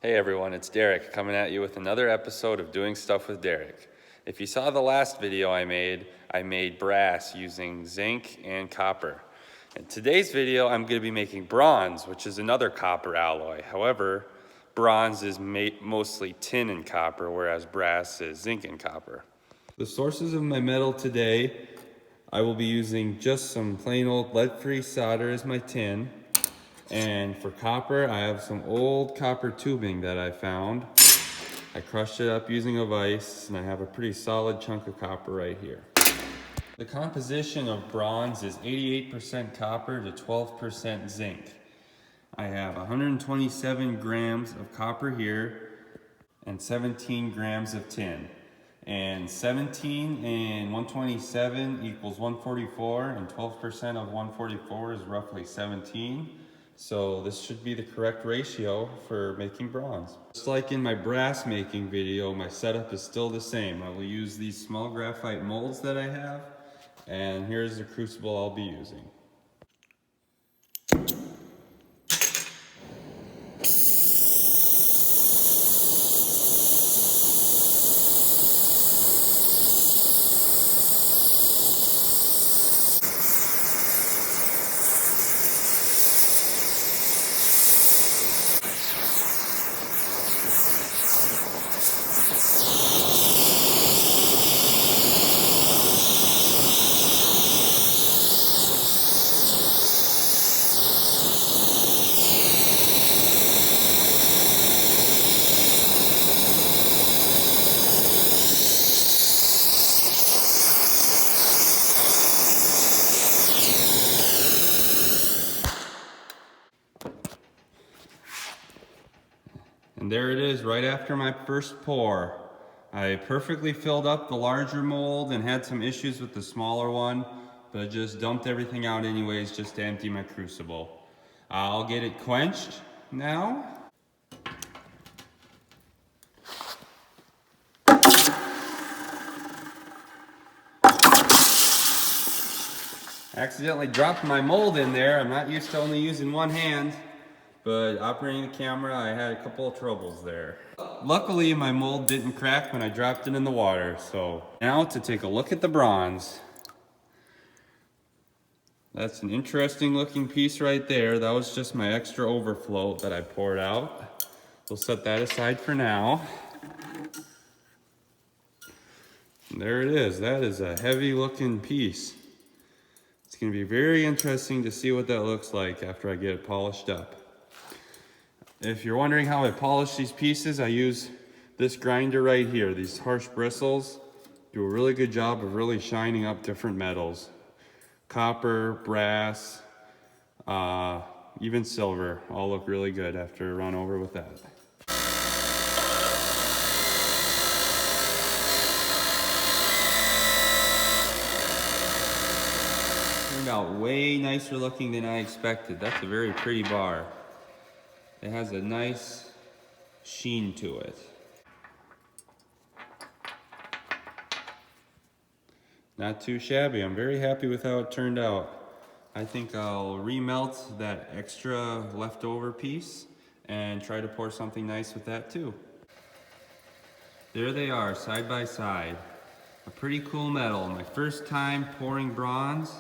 Hey everyone, it's Derek coming at you with another episode of Doing Stuff with Derek. If you saw the last video I made brass using zinc and copper. In today's video, I'm going to be making bronze, which is another copper alloy. However, bronze is mostly tin and copper, whereas brass is zinc and copper. The sources of my metal today, I will be using just some plain old lead-free solder as my tin. And for copper, I have some old copper tubing that I found. I crushed it up using a vise, and I have a pretty solid chunk of copper right here. The composition of bronze is 88% copper to 12% zinc. I have 127 grams of copper here and 17 grams of tin. And 17 and 127 equals 144, and 12% of 144 is roughly 17. So this should be the correct ratio for making bronze. Just like in my brass making video, my setup is still the same. I will use these small graphite molds that I have, and here's the crucible I'll be using. And there it is right after my first pour. I perfectly filled up the larger mold and had some issues with the smaller one, but I just dumped everything out anyways just to empty my crucible. I'll get it quenched now. Accidentally dropped my mold in there. I'm not used to only using one hand, but operating the camera, I had a couple of troubles there. Luckily, my mold didn't crack when I dropped it in the water. So now to take a look at the bronze. That's an interesting looking piece right there. That was just my extra overflow that I poured out. We'll set that aside for now. And there it is. That is a heavy looking piece. It's going to be very interesting to see what that looks like after I get it polished up. If you're wondering how I polish these pieces, I use this grinder right here. These harsh bristles do a really good job of really shining up different metals. Copper, brass, even silver all look really good after a run over with that. Turned out way nicer looking than I expected. That's a very pretty bar. It has a nice sheen to it. Not too shabby. I'm very happy with how it turned out. I think I'll remelt that extra leftover piece and try to pour something nice with that too. There they are, side by side. A pretty cool metal. My first time pouring bronze.